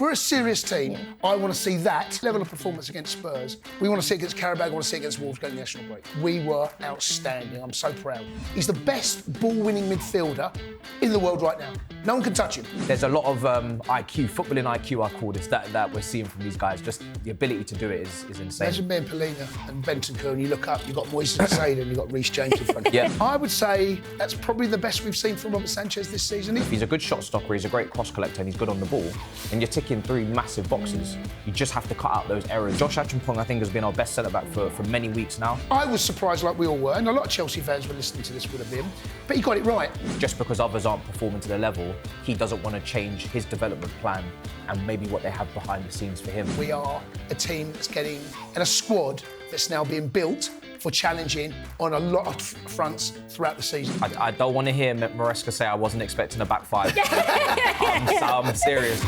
we're a serious team, I want to see that level of performance against Spurs. We want to see it against Carabao, we want to see it against Wolves going to the national break. We were outstanding. I'm so proud. He's the best ball-winning midfielder in the world right now. No one can touch him. There's a lot of IQ, footballing IQ, I call this, that we're seeing from these guys. Just the ability to do it is insane. Imagine being Polina and Bentancur and you look up, you've got Moises Caicedo and you've got Reece James in front of you. Yeah. I would say that's probably the best we've seen from Robert Sanchez this season. He's a good shot stopper, he's a great cross collector and he's good on the ball. And you're ticking 3 massive boxes. You just have to cut out those errors. Josh Achampong, I think, has been our best centre-back for many weeks now. I was surprised, like we all were, and a lot of Chelsea fans were listening to this would have been, but he got it right. Just because others aren't performing to the level, he doesn't want to change his development plan and maybe what they have behind the scenes for him. We are a team that's getting, and a squad that's now being built for challenging on a lot of fronts throughout the season. I don't want to hear Maresca say I wasn't expecting a back five. I'm serious.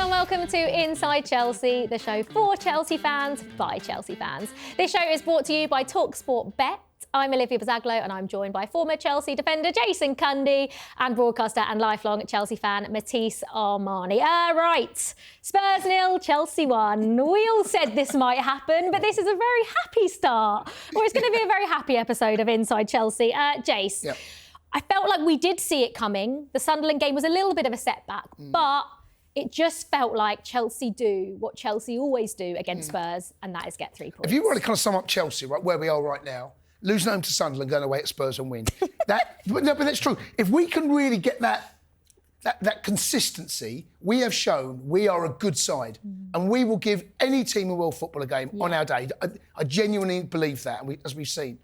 Welcome to Inside Chelsea, the show for Chelsea fans by Chelsea fans. This show is brought to you by talkSPORT Bet. I'm Olivia Buzaglo and I'm joined by former Chelsea defender Jason Cundy and broadcaster and lifelong Chelsea fan Matisse Armani. Right, Spurs 0, Chelsea 1. We all said this might happen, but this is a very happy start. Or it's going to be a very happy episode of Inside Chelsea. Jace, Yep. I felt like we did see it coming. The Sunderland game was a little bit of a setback, but it just felt like Chelsea do what Chelsea always do against Spurs, and that is get 3 points. If you want to kind of sum up Chelsea, right, where we are right now, losing home to Sunderland, going away at Spurs and win. But that's true. If we can really get that consistency, we have shown we are a good side, and we will give any team in world football a game on our day. I genuinely believe that, and as we've seen.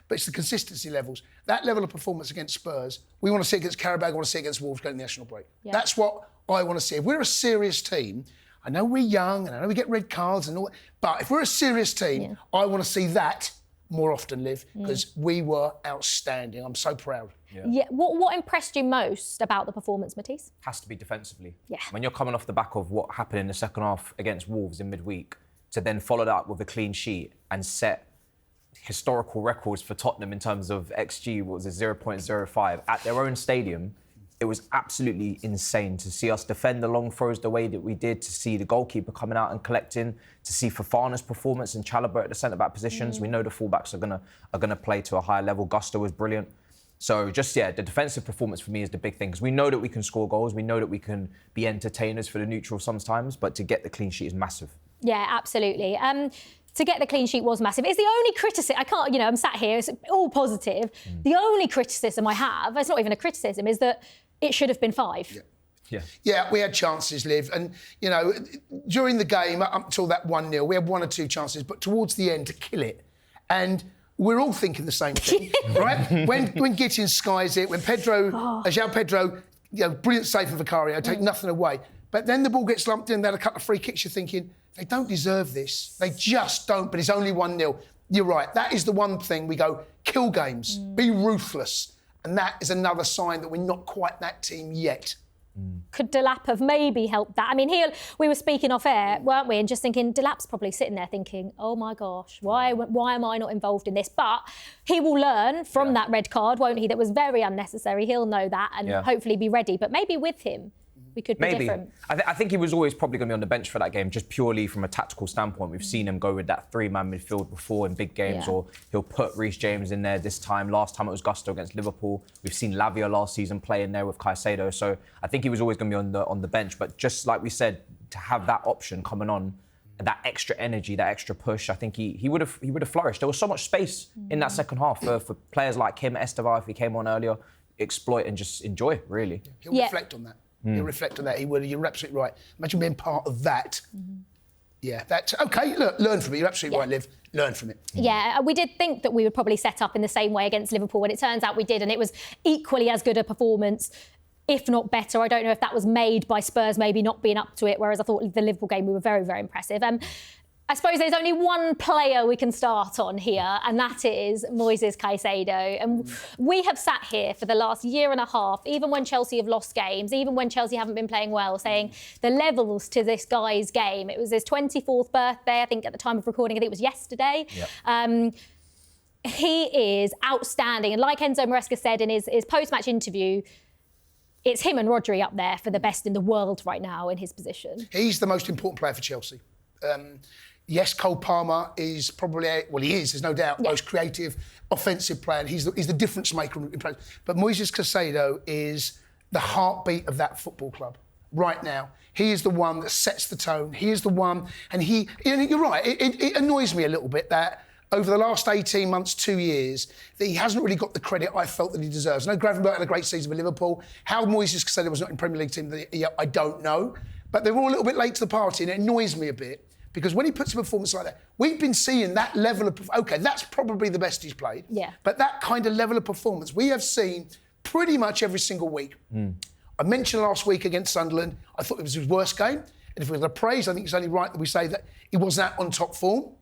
But it's the consistency levels. That level of performance against Spurs, we want to see against Carabao, we want to see against Wolves going to the national break. Yeah. That's what I want to see. If we're a serious team, I know we're young, and I know we get red cards and all that, but if we're a serious team, I want to see that more often, Liv, because we were outstanding. I'm so proud. Yeah. What impressed you most about the performance, Matisse? Has to be defensively. Yeah. When you're coming off the back of what happened in the second half against Wolves in midweek, to then follow that up with a clean sheet and set historical records for Tottenham in terms of XG, what was it, 0.05 at their own stadium. It was absolutely insane to see us defend the long throws the way that we did, to see the goalkeeper coming out and collecting, to see Fofana's performance and Chalobah at the centre-back positions. We know the full-backs are gonna play to a higher level. Gusto was brilliant. So the defensive performance for me is the big thing, because we know that we can score goals, we know that we can be entertainers for the neutral sometimes, but to get the clean sheet is massive. Yeah, absolutely. To get the clean sheet was massive. It's the only criticism, I'm sat here, it's all positive. The only criticism I have, it's not even a criticism, is that it should have been 5. Yeah, we had chances, Liv, and during the game up until that 1-0, we had 1 or 2 chances, but towards the end to kill it, and we're all thinking the same thing, right? When Gittins skies it, when João Pedro, brilliant save from Vicario, take nothing away, but then the ball gets lumped in. They had a couple of free kicks. You're thinking they don't deserve this, they just don't. But it's only 1-0. You're right. That is the one thing we go kill games, be ruthless. And that is another sign that we're not quite that team yet. Could Delap have maybe helped that? I mean, we were speaking off air, weren't we? And just thinking, Delap's probably sitting there thinking, oh my gosh, why am I not involved in this? But he will learn from that red card, won't he? That was very unnecessary. He'll know that and hopefully be ready. But maybe with him, we could be different. I think he was always probably going to be on the bench for that game, just purely from a tactical standpoint. We've seen him go with that 3-man midfield before in big games, or he'll put Reece James in there this time. Last time it was Gusto against Liverpool. We've seen Lavia last season play in there with Caicedo. So I think he was always going to be on the bench. But just like we said, to have that option coming on, that extra energy, that extra push, I think he would have flourished. There was so much space in that second half for players like him, Estevao, if he came on earlier, exploit and just enjoy, really. He'll reflect on that. He'll reflect on that. He would. You're absolutely right. Imagine being part of that. Yeah, OK, look, learn from it. You're absolutely right, Liv. Learn from it. Yeah, we did think that we would probably set up in the same way against Liverpool, and it turns out we did, and it was equally as good a performance, if not better. I don't know if that was made by Spurs maybe not being up to it, whereas I thought the Liverpool game we were very, very impressive. I suppose there's only one player we can start on here, and that is Moises Caicedo. And we have sat here for the last year and a half, even when Chelsea have lost games, even when Chelsea haven't been playing well, saying the levels to this guy's game. It was his 24th birthday, I think, at the time of recording. I think it was yesterday. he is outstanding. And like Enzo Maresca said in his post-match interview, it's him and Rodri up there for the best in the world right now in his position. He's the most important player for Chelsea. Yes, Cole Palmer is probably, he is, there's no doubt, most creative, offensive player. He's the difference maker in play. But Moises Caicedo is the heartbeat of that football club right now. He is the one that sets the tone. He is the one, and you're right, it annoys me a little bit that over the last 18 months, 2 years, that he hasn't really got the credit I felt that he deserves. I know Gravenberch had a great season with Liverpool. How Moises Caicedo was not in Premier League team, I don't know. But they're all a little bit late to the party, and it annoys me a bit. Because when he puts a performance like that, we've been seeing that level of... OK, that's probably the best he's played. Yeah. But that kind of level of performance, we have seen pretty much every single week. I mentioned last week against Sunderland, I thought it was his worst game. And if we're going to praise, I think it's only right that we say that he wasn't on top form.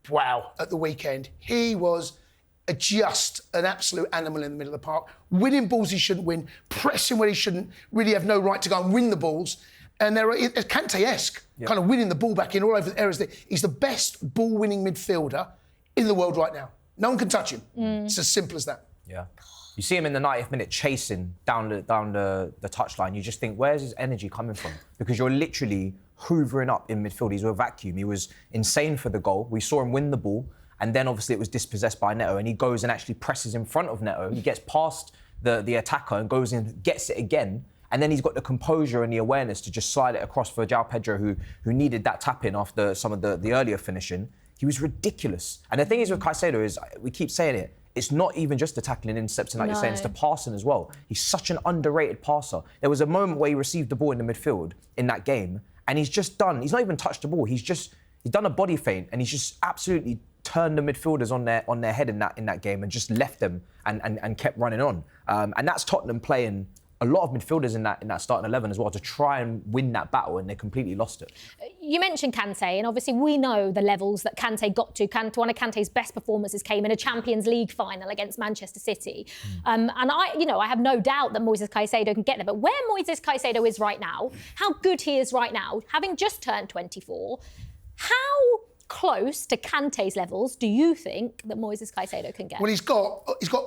Wow, at the weekend. He was just an absolute animal in the middle of the park, winning balls he shouldn't win, pressing where he shouldn't really have no right to go and win the balls. And they're Kante-esque, kind of winning the ball back in all over the areas. He's the best ball-winning midfielder in the world right now. No one can touch him. It's as simple as that. Yeah. You see him in the 90th minute chasing down the touchline. You just think, where's his energy coming from? Because you're literally hoovering up in midfield. He's a vacuum. He was insane for the goal. We saw him win the ball, and then obviously it was dispossessed by Neto, and he goes and actually presses in front of Neto. He gets past the attacker and goes in, gets it again. And then he's got the composure and the awareness to just slide it across for João Pedro, who needed that tap-in after some of the earlier finishing. He was ridiculous. And the thing is with Caicedo is, we keep saying it, it's not even just the tackling and intercepting, like you're saying, it's the passing as well. He's such an underrated passer. There was a moment where he received the ball in the midfield in that game, and he's not even touched the ball. He's done a body feint, and he's just absolutely turned the midfielders on their head in that game and just left them and kept running on. And that's Tottenham playing a lot of midfielders in that starting 11 as well to try and win that battle, and they completely lost it. You mentioned Kante, and obviously we know the levels that Kante got to. One of Kante's best performances came in a Champions League final against Manchester City. And I have no doubt that Moises Caicedo can get there. But where Moises Caicedo is right now, how good he is right now, having just turned 24, how close to Kante's levels do you think that Moises Caicedo can get? Well, he's got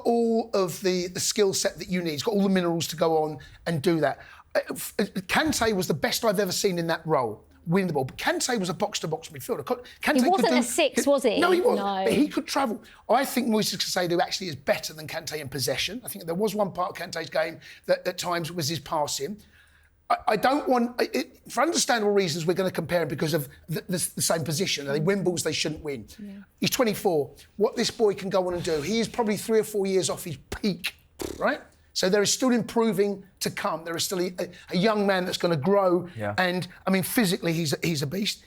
all of the skill set that you need. He's got all the minerals to go on and do that. Kante was the best I've ever seen in that role, winning the ball. But Kante was a box-to-box midfielder. Kante he wasn't a six, was he? No, he wasn't. No. But he could travel. I think Moises Caicedo actually is better than Kante in possession. I think there was one part of Kante's game that at times was his passing. I don't want... for understandable reasons, we're going to compare him because of the same position. They win balls they shouldn't win. Yeah. He's 24. What this boy can go on and do, he is probably 3 or 4 years off his peak, right? So there is still improving to come. There is still a young man that's going to grow. Yeah. And, I mean, physically, he's a beast.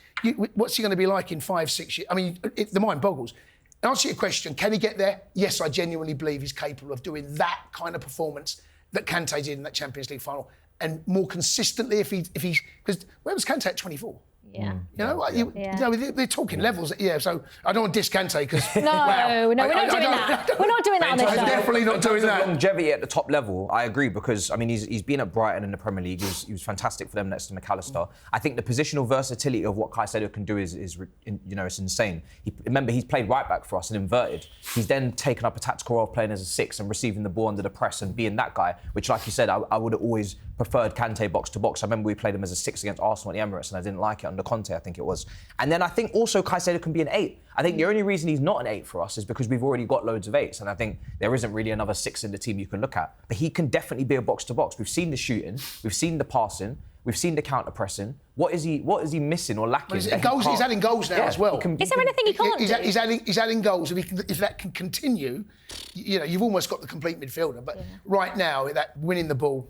What's he going to be like in 5, 6 years? I mean, the mind boggles. To answer your question, can he get there? Yes, I genuinely believe he's capable of doing that kind of performance that Kante did in that Champions League final. And more consistently if he's... Because where was Kante at 24? Yeah. You know, they're talking levels. Yeah, so I don't want to diss Kante because... No, we're not doing that. We're not doing that on this show. Definitely not doing that. Longevity at the top level, I agree, because, I mean, he's been at Brighton in the Premier League. He was fantastic for them next to McAllister. I think the positional versatility of what Caicedo can do is it's insane. Remember, he's played right back for us and inverted. He's then taken up a tactical role of playing as a 6 and receiving the ball under the press and being that guy, which, like you said, I would have always preferred Kante box to box. I remember we played him as a 6 against Arsenal at the Emirates and I didn't like it under Conte, I think it was. And then I think also Caicedo can be an 8. I think the only reason he's not an 8 for us is because we've already got loads of 8s, and I think there isn't really another 6 in the team you can look at. But he can definitely be a box to box. We've seen the shooting, we've seen the passing, we've seen the counter pressing. What is he missing or lacking? He's adding goals now as well. Is there anything he can't do? He's adding goals. If that can continue, you've almost got the complete midfielder. But right now, that winning the ball,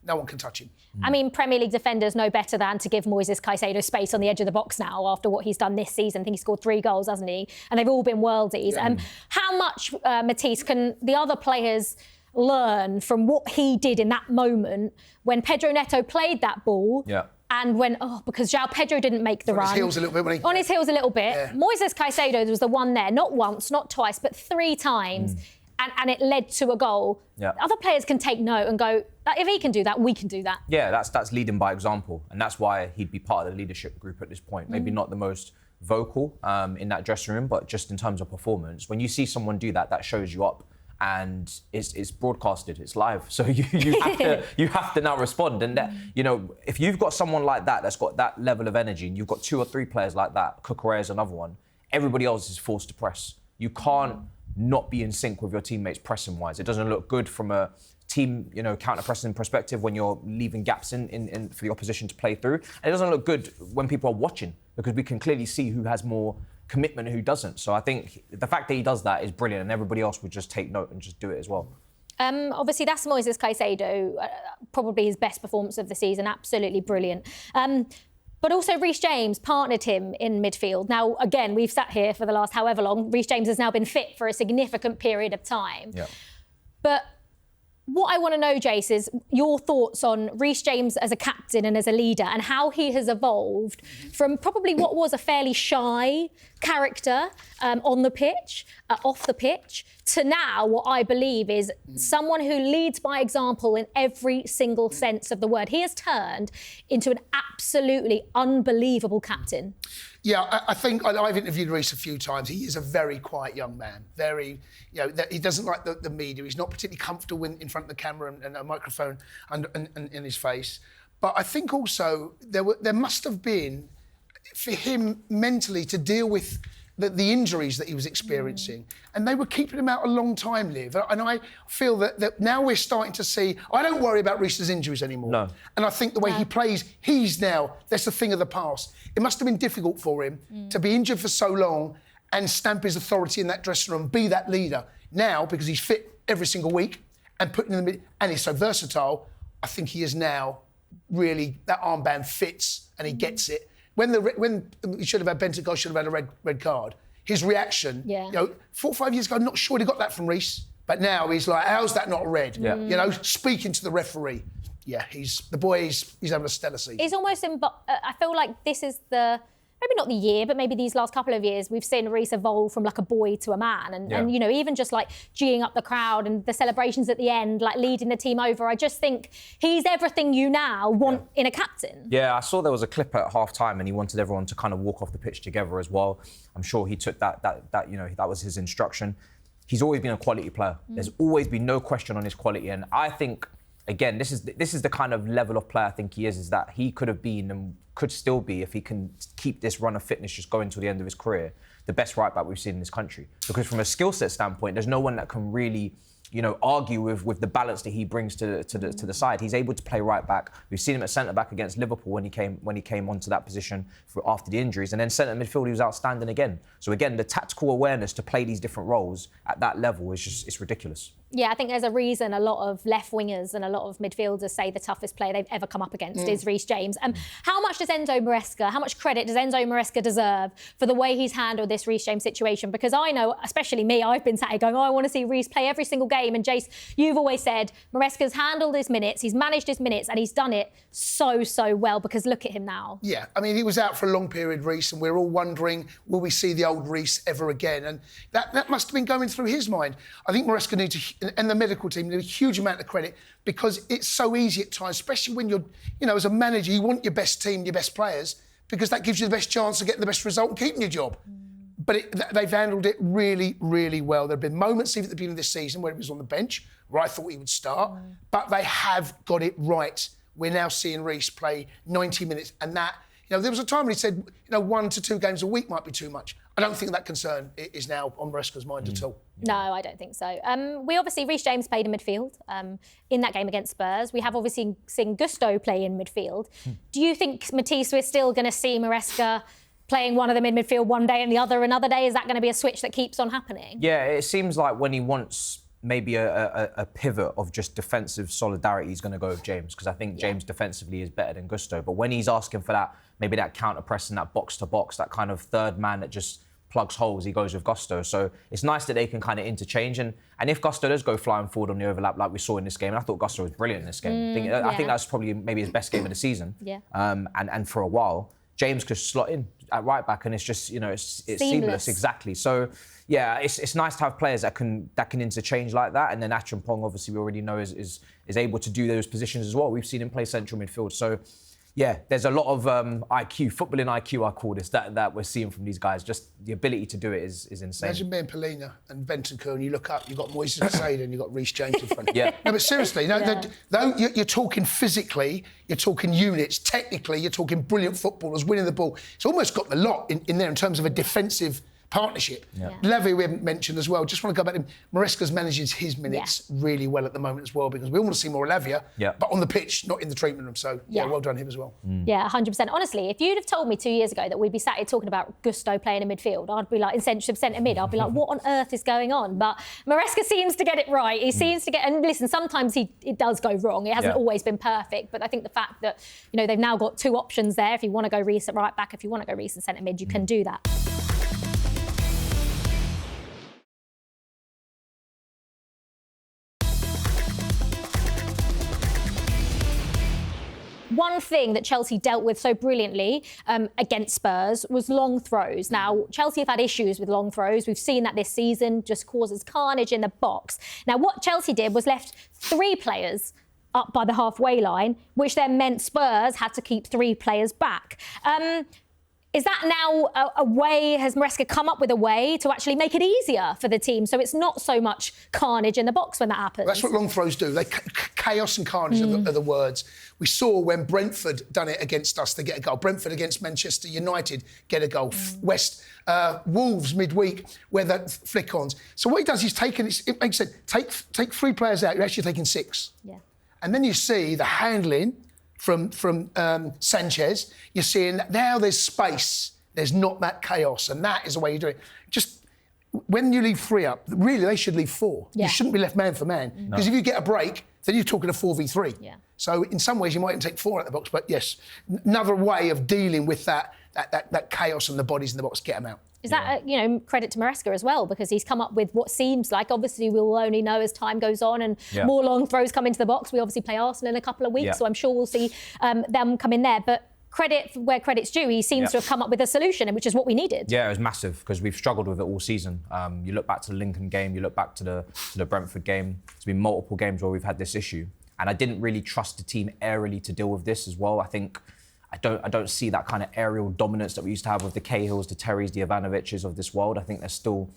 no one can touch him. I mean, Premier League defenders know better than to give Moises Caicedo space on the edge of the box now after what he's done this season. I think he scored 3 goals, hasn't he? And they've all been worldies. Yeah. How much, Matisse, can the other players learn from what he did in that moment when Pedro Neto played that ball? Yeah. And because João Pedro didn't make the run. On his heels a little bit, wasn't he? On his heels a little bit. Yeah. Moises Caicedo was the one there, not once, not twice, but 3 times. And it led to a goal. Yeah. Other players can take note and go, if he can do that, we can do that. Yeah, that's leading by example. And that's why he'd be part of the leadership group at this point. Maybe not the most vocal in that dressing room, but just in terms of performance, when you see someone do that, that shows you up. And it's broadcasted, it's live. So you have to now respond. And that, you know, if you've got someone like that that's got that level of energy, and you've got 2 or 3 players like that, Cucurella is another one, everybody else is forced to press. You can't not be in sync with your teammates pressing wise. It doesn't look good from a team, you know, counter-pressing perspective when you're leaving gaps in for the opposition to play through. And it doesn't look good when people are watching, because we can clearly see who has more commitment and who doesn't. So I think the fact that he does that is brilliant, and everybody else would just take note and just do it as well. Obviously, that's Moises Caicedo, probably his best performance of the season, absolutely brilliant. But also Reece James partnered him in midfield. Now, again, we've sat here for the last however long. Reece James has now been fit for a significant period of time. Yeah. But what I want to know, Jace, is your thoughts on Reece James as a captain and as a leader, and how he has evolved from probably what was a fairly shy character on the pitch, off the pitch, to now what I believe is someone who leads by example in every single sense of the word. He has turned into an absolutely unbelievable captain. Yeah, I think I've interviewed Reece a few times. He is a very quiet young man. Very, you know, he doesn't like the media. He's not particularly comfortable in front of the camera and a microphone and in his face. But I think also there must have been, for him mentally, to deal with the injuries that he was experiencing. And they were keeping him out a long time, Liv. And I feel that now we're starting to see... I don't worry about Reece's injuries anymore. No. And I think the way he plays, that's a thing of the past. It must have been difficult for him to be injured for so long and stamp his authority in that dressing room, be that leader. Now, because he's fit every single week and putting in the mid, and he's so versatile, I think he is now really... That armband fits and he gets it. When he should have had Bentancur, should have had a red card. His reaction, you know, 4 or 5 years ago, I'm not sure he got that from Reece, but now he's like, how's that not red? Yeah. You know, speaking to the referee. Yeah, he's having a stellar season. It's almost, I feel like this is maybe not the year, but maybe these last couple of years, we've seen Reece evolve from like a boy to a man. And you know, even just like geeing up the crowd and the celebrations at the end, like leading the team over. I just think he's everything you now want in a captain. Yeah, I saw there was a clip at half-time and he wanted everyone to kind of walk off the pitch together as well. I'm sure he took that you know, that was his instruction. He's always been a quality player. There's always been no question on his quality. And I think, again, this is the kind of level of player I think he is that he could have been and could still be, if he can keep this run of fitness just going till the end of his career, the best right back we've seen in this country. Because from a skill set standpoint, there's no one that can really, you know, argue with the balance that he brings to the side. He's able to play right back. We've seen him at centre back against Liverpool when he came onto that position after the injuries, and then centre midfield he was outstanding again. So again, the tactical awareness to play these different roles at that level is just, it's ridiculous. Yeah, I think there's a reason a lot of left wingers and a lot of midfielders say the toughest player they've ever come up against is Reece James. How much does how much credit does Enzo Maresca deserve for the way he's handled this Reece James situation? Because I know, especially me, I've been sat here going, I want to see Reece play every single game. And Jace, you've always said Maresca's handled his minutes, he's managed his minutes, and he's done it so well, because look at him now. Yeah, I mean, he was out for a long period, Reece, and we're all wondering, will we see the old Reece ever again? And that must have been going through his mind. I think Maresca needs and the medical team need a huge amount of credit, because it's so easy at times, especially when you're, you know, as a manager, you want your best team, your best players, because that gives you the best chance of getting the best result and keeping your job. But they've handled it really, really well. There have been moments even at the beginning of this season where he was on the bench, where I thought he would start, but they have got it right. We're now seeing Reece play 90 minutes, and that, you know, there was a time when he said, you know, 1 to 2 games a week might be too much. I don't think that concern is now on Maresca's mind at all. No, I don't think so. We obviously, Reece James played in midfield in that game against Spurs. We have obviously seen Gusto play in midfield. Do you think, Matisse, we're still going to see Maresca playing one of them in midfield one day and the other another day? Is that going to be a switch that keeps on happening? Yeah, it seems like when he wants maybe a pivot of just defensive solidarity, he's going to go with James, because I think James defensively is better than Gusto. But when he's asking for that, maybe that counter-press and that box-to-box, that kind of third man that just plugs holes, he goes with Gusto. So it's nice that they can kind of interchange. And if Gusto does go flying forward on the overlap like we saw in this game, and I thought Gusto was brilliant in this game. I think that's probably maybe his best game of the season. And for a while, James could slot in at right back, and it's just, you know, it's seamless. Exactly. So yeah, it's nice to have players that can interchange like that. And then Achampong, obviously, we already know is able to do those positions as well. We've seen him play central midfield. So Yeah, there's a lot of IQ, footballing IQ, I call this, that we're seeing from these guys. Just the ability to do it is insane. Imagine being Polina and Bentancur and you look up, you've got Moises Caicedo and you've got Reece James in front of you. Yeah. No, but seriously, you're talking physically, you're talking units, technically, you're talking brilliant footballers winning the ball. It's almost got the lot in there in terms of a defensive partnership. Yeah. Levy we haven't mentioned as well. Just want to go back to him. Maresca's manages his minutes really well at the moment as well because we want to see more Olivia, but on the pitch, not in the treatment room. So well done him as well. Yeah, 100%. Honestly, if you'd have told me 2 years ago that we'd be sat here talking about Gusto playing in midfield, I'd be like, instead of centre mid, I'd be like, what on earth is going on? But Maresca seems to get it right. He seems to get, and listen, sometimes it does go wrong. It hasn't always been perfect, but I think the fact that, they've now got two options there. If you want to go Reece at right back, if you want to go Reece at centre mid, you can do that. One thing that Chelsea dealt with so brilliantly against Spurs was long throws. Now, Chelsea have had issues with long throws. We've seen that this season, just causes carnage in the box. Now, what Chelsea did was left 3 players up by the halfway line, which then meant Spurs had to keep 3 players back. Is that now a way, has Maresca come up with a way to actually make it easier for the team so it's not so much carnage in the box when that happens? That's what long throws do. Chaos and carnage are the words. We saw when Brentford done it against us to get a goal. Brentford against Manchester United get a goal. Wolves midweek where that flick-ons. So what he does is it makes sense. Take 3 players out, you're actually taking 6. Yeah. And then you see the handling from Sanchez, you're seeing that now there's space, there's not that chaos, and that is the way you do it. Just when you leave 3 up, really they should leave 4. Yeah. You shouldn't be left man for man. Because if you get a break, then you're talking a 4v3. Yeah. So in some ways you might even take 4 out of the box, but yes, another way of dealing with that chaos and the bodies in the box, get them out. Is that, credit to Maresca as well, because he's come up with what seems like, obviously we'll only know as time goes on and more long throws come into the box. We obviously play Arsenal in a couple of weeks, so I'm sure we'll see them come in there. But credit where credit's due, he seems to have come up with a solution, which is what we needed. Yeah, it was massive because we've struggled with it all season. You look back to the Lincoln game, you look back to the Brentford game. There's been multiple games where we've had this issue. And I didn't really trust the team aerially to deal with this as well. I don't see that kind of aerial dominance that we used to have with the Cahills, the Terrys, the Ivanoviches of this world. I think there's still,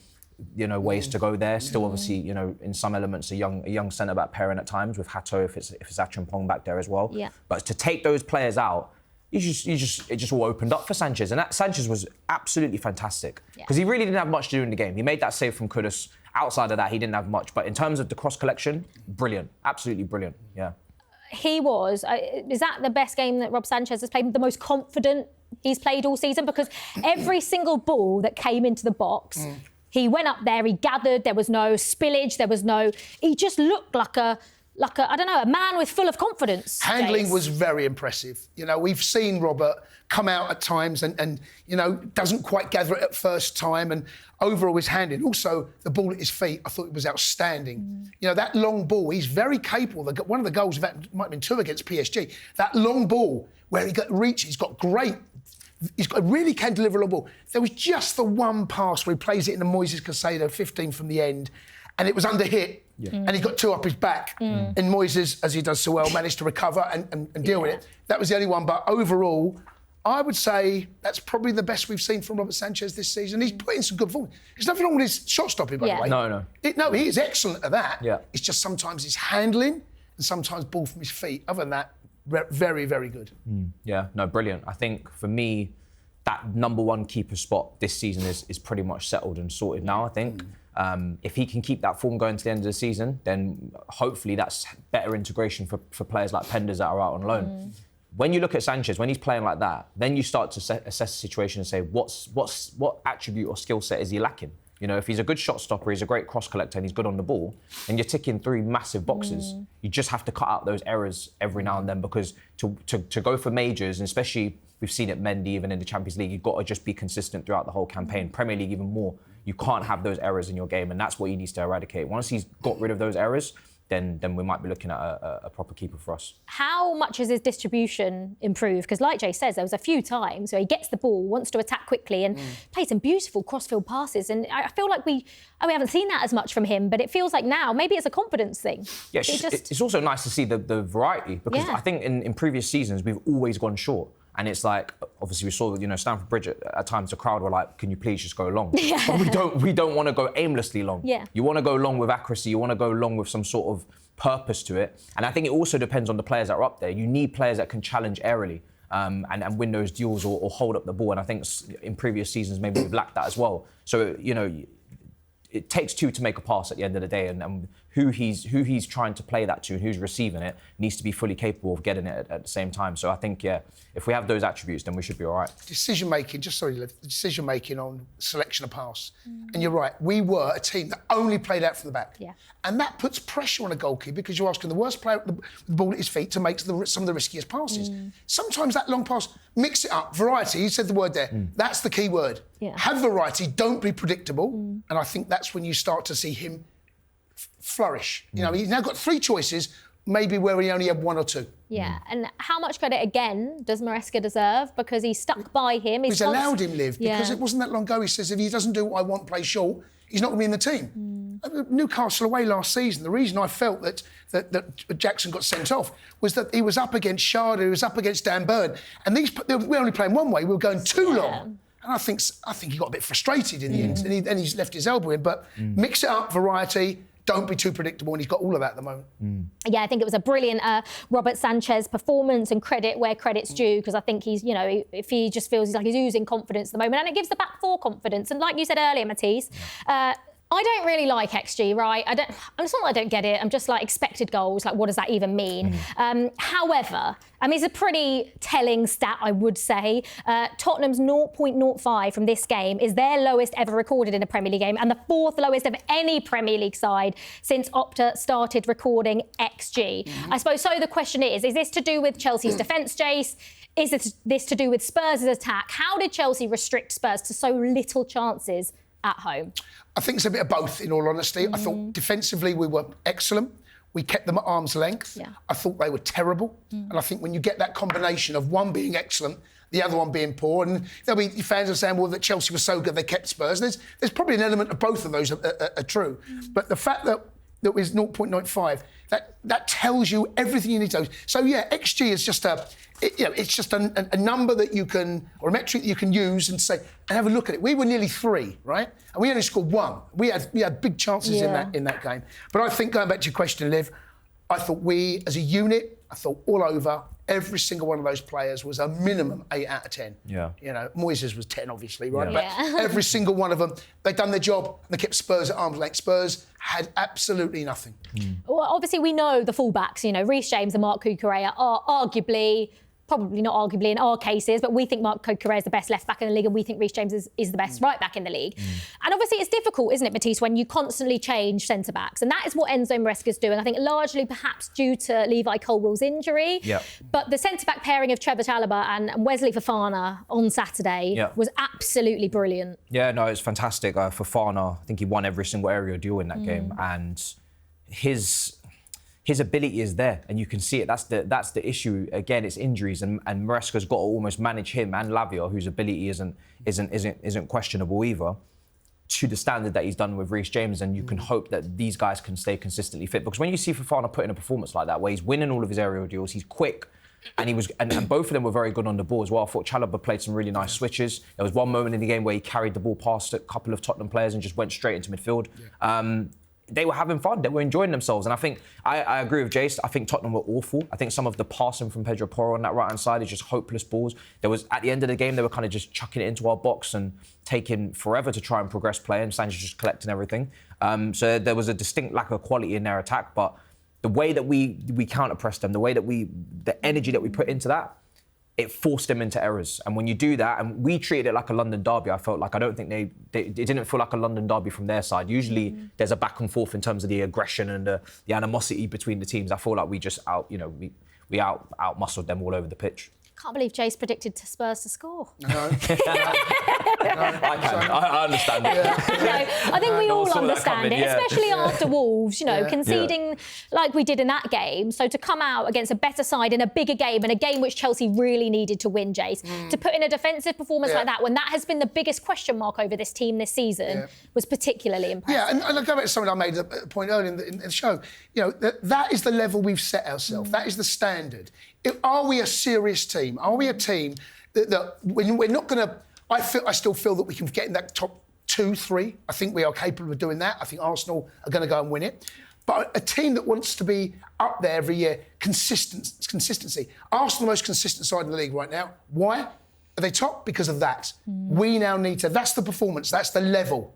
ways to go there. Still, obviously, in some elements, a young centre-back pairing at times with Hato, if it's Achampong back there as well. Yeah. But to take those players out, it just all opened up for Sanchez. And Sanchez was absolutely fantastic because he really didn't have much to do in the game. He made that save from Kudus. Outside of that, he didn't have much. But in terms of the cross collection, brilliant. Absolutely brilliant, yeah. He was. Is that the best game that Rob Sanchez has played? The most confident he's played all season? Because every single ball that came into the box, he went up there, he gathered, there was no spillage, he just looked like a man with full of confidence. Handling was very impressive. We've seen Robert come out at times and doesn't quite gather it at first time, and overall his handling. Also, the ball at his feet, I thought it was outstanding. That long ball, he's very capable. One of the goals, might have been 2 against PSG. That long ball where he got reach, he really can deliver a long ball. There was just the one pass where he plays it in the Moises Caicedo 15 from the end, and it was under hit. Yeah. And he got 2 up his back. And Moises, as he does so well, managed to recover and deal with it. That was the only one. But overall, I would say that's probably the best we've seen from Robert Sanchez this season. He's put in some good form. There's nothing wrong with his shot stopping, by the way. No. He is excellent at that. Yeah. It's just sometimes his handling and sometimes ball from his feet. Other than that, very, very good. Yeah, no, brilliant. I think for me, that number 1 keeper spot this season is pretty much settled and sorted now, I think. If he can keep that form going to the end of the season, then hopefully that's better integration for players like Penders that are out on loan. When you look at Sanchez, when he's playing like that, then you start to assess the situation and say, what attribute or skill set is he lacking? If he's a good shot stopper, he's a great cross collector and he's good on the ball, and you're ticking 3 massive boxes, you just have to cut out those errors every now and then, because to go for majors, and especially we've seen it Mendy even in the Champions League, you've got to just be consistent throughout the whole campaign. Premier League even more. You can't have those errors in your game, and that's what he needs to eradicate. Once he's got rid of those errors, then we might be looking at a proper keeper for us. How much has his distribution improved? Because like Jay says, there was a few times where he gets the ball, wants to attack quickly and plays some beautiful crossfield passes. And I feel like we haven't seen that as much from him, but it feels like now maybe it's a confidence thing. Yeah, it's also nice to see the variety, because I think in previous seasons we've always gone short. And it's like, obviously we saw, Stamford Bridge at times the crowd were like, can you please just go long? Yeah. But we don't want to go aimlessly long. Yeah. You want to go long with accuracy, you want to go long with some sort of purpose to it. And I think it also depends on the players that are up there. You need players that can challenge aerially and win those duels or hold up the ball. And I think in previous seasons maybe we've lacked that as well. So, it takes two to make a pass at the end of the day, and who he's trying to play that to and who's receiving it needs to be fully capable of getting it at the same time. So I think, if we have those attributes, then we should be all right. Decision making on selection of pass. And you're right, we were a team that only played out from the back. Yeah. And that puts pressure on a goalkeeper because you're asking the worst player with the ball at his feet to make some of the riskiest passes. Sometimes that long pass, mix it up, variety, you said the word there, that's the key word. Yeah. Have variety, don't be predictable. And I think that's when you start to see him flourish. He's now got 3 choices, maybe where he only had 1 or 2. Yeah, and how much credit, again, does Maresca deserve? Because he stuck by him. He's allowed him live, because it wasn't that long ago he says if he doesn't do what I want, play short, he's not going to be in the team. Newcastle away last season, the reason I felt that Jackson got sent off was that he was up against Sharda, he was up against Dan Burn, and we're only playing one way, we were going too long. And I think he got a bit frustrated in the end, and he's left his elbow in. But mix it up, variety, don't be too predictable, and he's got all of that at the moment. Yeah, I think it was a brilliant Robert Sanchez performance, and credit where credit's due, because I think he's, if he just feels he's oozing confidence at the moment, and it gives the back 4 confidence. And like you said earlier, Matisse, I don't really like XG, right? It's not that I don't get it. I'm just like expected goals. Like, what does that even mean? However, it's a pretty telling stat, I would say. Tottenham's 0.05 from this game is their lowest ever recorded in a Premier League game, and the 4th lowest of any Premier League side since Opta started recording XG. I suppose so. The question is this to do with Chelsea's defence, Jace? Is this to do with Spurs' attack? How did Chelsea restrict Spurs to so little chances at home? I think it's a bit of both, in all honesty. I thought defensively we were excellent. We kept them at arm's length. Yeah. I thought they were terrible. And I think when you get that combination of one being excellent, the other one being poor, and there'll be fans are saying, well, that Chelsea was so good they kept Spurs. There's probably an element of both of those are true. But the fact that was 0.95, that tells you everything you need to know. So yeah, XG is just it's just a number that you can, or a metric that you can use and say, and have a look at it. We were nearly 3, right? And we only scored 1. We had big chances in that game. But I think, going back to your question, Liv, I thought we, as a unit, all over, every single one of those players was a minimum 8 out of 10. Yeah. Moises was 10, obviously, right? Yeah. But every single one of them, they'd done their job and they kept Spurs at arm's length. Spurs had absolutely nothing. Well, obviously, we know the fullbacks, Reece James and Marc Cucurella are arguably, probably not arguably in our cases, but we think Marc Cucurella is the best left back in the league, and we think Reece James is the best right back in the league. And obviously it's difficult, isn't it, Matisse, when you constantly change centre backs, and that is what Enzo Maresca's doing. I think largely perhaps due to Levi Colwell's injury. Yeah. But the centre back pairing of Trevor Chalobah and Wesley Fofana on Saturday was absolutely brilliant. Yeah, no, it's fantastic. Fofana, I think he won every single aerial duel in that game, and his ability is there, and you can see it. That's the issue. Again, it's injuries, and Maresca's got to almost manage him and Lavia, whose ability isn't questionable either, to the standard that he's done with Reece James. And you can hope that these guys can stay consistently fit, because when you see Fofana put in a performance like that, where he's winning all of his aerial duels, he's quick, and both of them were very good on the ball as well. I thought Chalobah played some really nice switches. There was one moment in the game where he carried the ball past a couple of Tottenham players and just went straight into midfield. They were having fun. They were enjoying themselves. And I think, I agree with Jace. I think Tottenham were awful. I think some of the passing from Pedro Porro on that right-hand side is just hopeless balls. At the end of the game, they were kind of just chucking it into our box and taking forever to try and progress play, and Sanchez just collecting everything. So there was a distinct lack of quality in their attack, but the way that we counter-pressed them, the energy that we put into that, it forced them into errors. And when you do that, and we treated it like a London derby, I felt like, I don't think it didn't feel like a London derby from their side. Usually there's a back and forth in terms of the aggression and the animosity between the teams. I feel like we just out-muscled them all over the pitch. Can't believe Jace predicted Spurs to score. No. I understand it. I think we all saw that understand coming, it, yeah. especially after Wolves, conceding like we did in that game. So to come out against a better side in a bigger game, and a game which Chelsea really needed to win, Jace, to put in a defensive performance like that, when that has been the biggest question mark over this team this season, was particularly impressive. Yeah, and I go back to something I made a point earlier in the show. That is the level we've set ourselves. That is the standard. Are we a serious team? Are we a team that we're not going to... I still feel that we can get in that top 2, 3. I think we are capable of doing that. I think Arsenal are going to go and win it. But a team that wants to be up there every year, consistency. Arsenal, the most consistent side in the league right now. Why? Are they top? Because of that. We now need to... That's the performance. That's the level.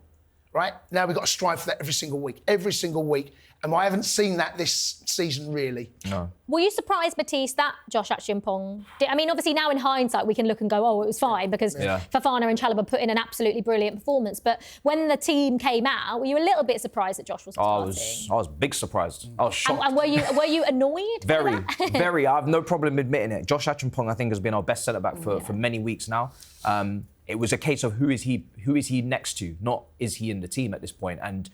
Right? Now we've got to strive for that every single week. Every single week. And I haven't seen that this season, really. No. Were you surprised, Matisse, that Josh Achiampong did? I mean, obviously now in hindsight we can look and go, oh, it was fine because Fofana and Chalobah put in an absolutely brilliant performance. But when the team came out, were you a little bit surprised that Josh was starting? I was big surprised. I was shocked. And were you annoyed? Very. I have no problem admitting it. Josh Achiampong, I think, has been our best centre back for many weeks now. It was a case of who is he next to, not is he in the team at this point. And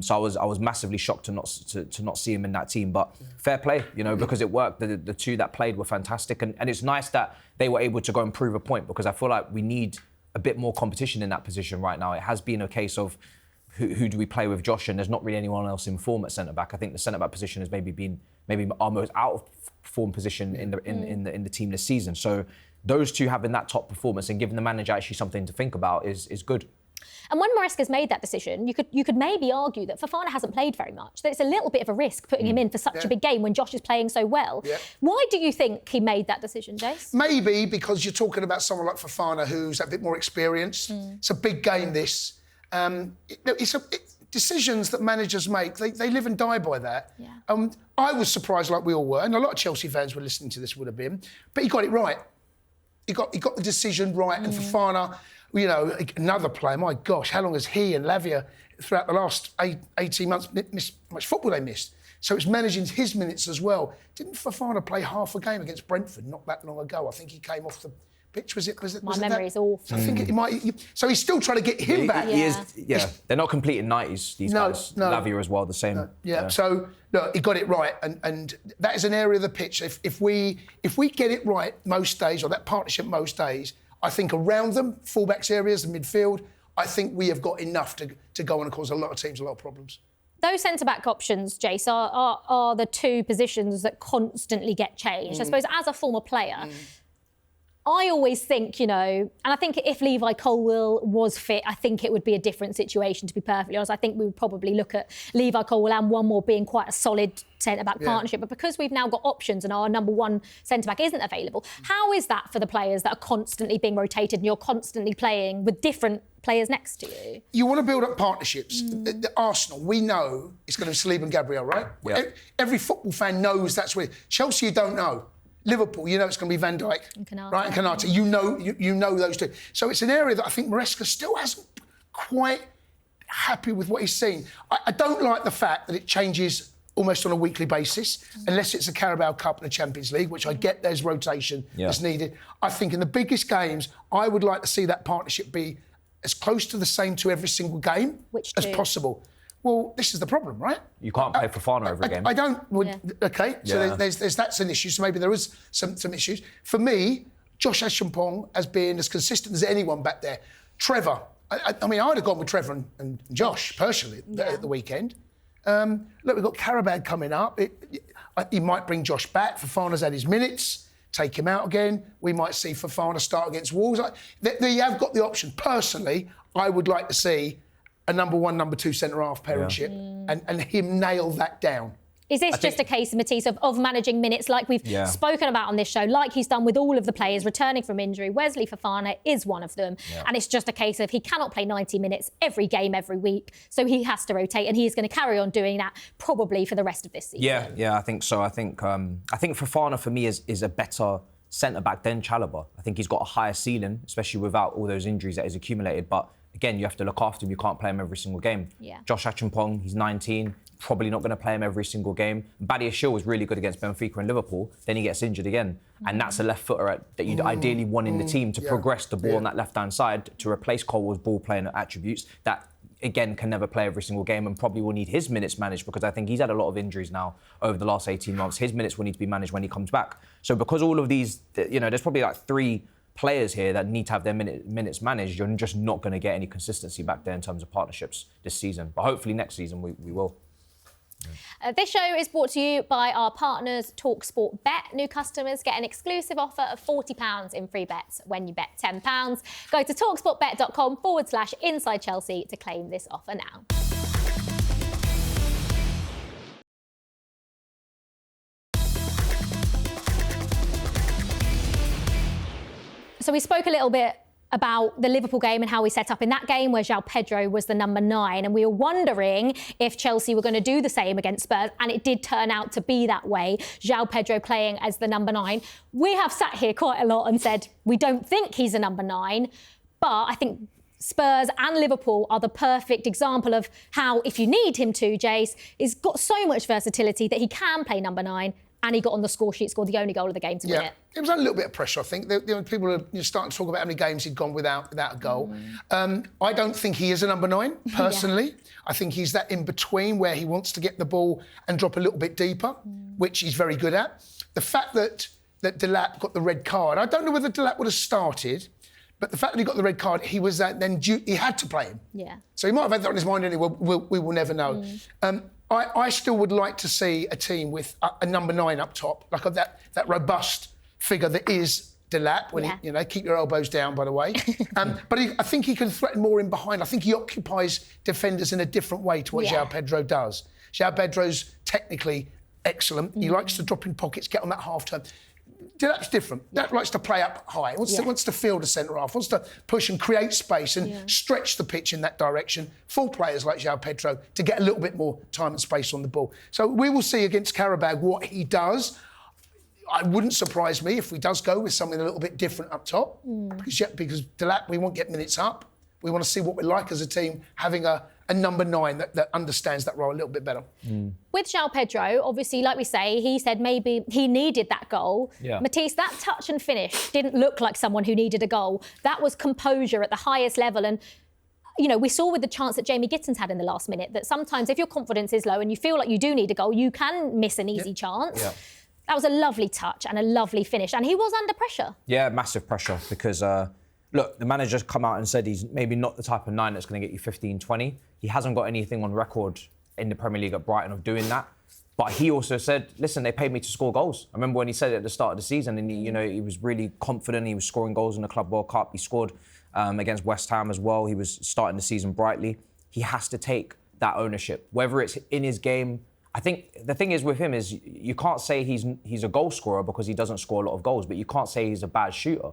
so I was massively shocked to not see him in that team. But fair play, because it worked. The two that played were fantastic, and it's nice that they were able to go and prove a point, because I feel like we need a bit more competition in that position right now. It has been a case of who do we play with Josh, and there's not really anyone else in form at centre back. I think the centre back position has maybe our most out of form position in the team this season. So those two having that top performance and giving the manager actually something to think about is good. And when Maresca's made that decision, you could maybe argue that Fofana hasn't played very much, that it's a little bit of a risk putting him in for such a big game when Josh is playing so well. Yeah. Why do you think he made that decision, Jace? Maybe because you're talking about someone like Fofana who's a bit more experienced. It's a big game, this. Decisions that managers make, they live and die by that. Yeah. I was surprised, like we all were, and a lot of Chelsea fans were listening to this would have been, but he got it right. He got the decision right, and Fofana, another player, my gosh, how long has he and Lavia, throughout the last 18 months, missed how much football they missed? So it's managing his minutes as well. Didn't Fofana play half a game against Brentford not that long ago? I think he came off the pitch. Was it My memory is awful. So I think it might... So he's still trying to get him back. He is, they're not completing 90s, these guys. No. Lavia as well, the same. No. So, look, he got it right. And that is an area of the pitch. If we get it right most days, or that partnership most days, I think around them, fullbacks areas, the midfield, I think we have got enough to go on and cause a lot of teams a lot of problems. Those centre-back options, Jace, are the two positions that constantly get changed. I suppose as a former player... I always think, and I think if Levi Colwill was fit, I think it would be a different situation, to be perfectly honest. I think we would probably look at Levi Colwill and one more being quite a solid centre-back partnership. But because we've now got options and our number one centre-back isn't available, how is that for the players that are constantly being rotated and you're constantly playing with different players next to you? You want to build up partnerships. The Arsenal, we know it's going to be Saliba and Gabriel, right? Yeah. Every football fan knows that's where... Chelsea, you don't know. Liverpool, it's going to be Van Dijk, right, and Canate. You know those two. So it's an area that I think Maresca still hasn't quite happy with what he's seen. I don't like the fact that it changes almost on a weekly basis, unless it's a Carabao Cup and a Champions League, which I get there's rotation that's needed. I think in the biggest games, I would like to see that partnership be as close to the same to every single game as possible. Well, this is the problem, right? You can't play Fofana every game. I don't. Okay, so that's an issue. So maybe there is some issues. For me, Josh Achiampong has been as consistent as anyone back there. Trevor, I mean, I'd have gone with Trevor and Josh personally at the weekend. Look, we've got Carabao coming up. He might bring Josh back. Fofana's had his minutes. Take him out again. We might see Fofana start against Wolves. They have got the option. Personally, I would like to see a number one, number two centre-half pairmanship and him nail that down. Is this just a case, Matisse, of managing minutes like we've spoken about on this show, like he's done with all of the players returning from injury? Wesley Fofana is one of them. Yeah. And it's just a case of he cannot play 90 minutes every game, every week, so he has to rotate, and he is going to carry on doing that probably for the rest of this season. Yeah, I think so. I think Fofana, for me, is a better centre-back than Chalobah. I think he's got a higher ceiling, especially without all those injuries that he's accumulated, but again, you have to look after him. You can't play him every single game. Yeah. Josh Achiampong, he's 19. probably not going to play him every single game. Badiashile was really good against Benfica and Liverpool. Then he gets injured again. And that's a left footer that you'd ideally want in the team to progress the ball on that left-hand side to replace Colwell's ball-playing attributes that, again, can never play every single game and probably will need his minutes managed because I think he's had a lot of injuries now over the last 18 months. His minutes will need to be managed when he comes back. So because all of these, there's probably like 3 players here that need to have their minutes managed, you're just not going to get any consistency back there in terms of partnerships this season. But hopefully next season we will. This show is brought to you by our partners, talkSPORT Bet. New customers get an exclusive offer of £40 in free bets when you bet £10. Go to talksportbet.com/Inside Chelsea to claim this offer now. So we spoke a little bit about the Liverpool game and how we set up in that game where João Pedro was the number 9. And we were wondering if Chelsea were going to do the same against Spurs. And it did turn out to be that way. João Pedro playing as the number 9. We have sat here quite a lot and said we don't think he's a number 9. But I think Spurs and Liverpool are the perfect example of how, if you need him to, Jace, he's got so much versatility that he can play number 9. And he got on the score sheet, scored the only goal of the game to win it. It was a little bit of pressure, I think. People are starting to talk about how many games he'd gone without a goal. I don't think he is a number 9, personally. I think he's that in-between where he wants to get the ball and drop a little bit deeper, which he's very good at. The fact that Delap got the red card, I don't know whether Delap would have started, but the fact that he got the red card, he was then he had to play him. Yeah. So he might have had that on his mind anyway. We will never know. I still would like to see a team with a number 9 up top, like that robust figure that is Delap. When he, keep your elbows down, by the way. But I think he can threaten more in behind. I think he occupies defenders in a different way to what João Pedro does. João Pedro's technically excellent. He likes to drop in pockets, get on that half turn. Delap's different. Delap likes to play up high. Wants to field a centre half. Wants to push and create space and stretch the pitch in that direction for players like João Pedro to get a little bit more time and space on the ball. So we will see against Qarabağ what he does. It wouldn't surprise me if he does go with something a little bit different up top. Because Delap, we won't get minutes up. We want to see what we're like as a team, having a number 9 that understands that role a little bit better. With João Pedro, obviously, like we say, he said maybe he needed that goal. Matisse, that touch and finish didn't look like someone who needed a goal. That was composure at the highest level. And, we saw with the chance that Jamie Gittins had in the last minute that sometimes if your confidence is low and you feel like you do need a goal, you can miss an easy chance. That was a lovely touch and a lovely finish. And he was under pressure. Yeah, massive pressure because... Look, the manager's come out and said he's maybe not the type of 9 that's going to get you 15, 20. He hasn't got anything on record in the Premier League at Brighton of doing that. But he also said, listen, they paid me to score goals. I remember when he said it at the start of the season and he was really confident. He was scoring goals in the Club World Cup. He scored against West Ham as well. He was starting the season brightly. He has to take that ownership, whether it's in his game. I think the thing is with him is you can't say he's a goal scorer because he doesn't score a lot of goals, but you can't say he's a bad shooter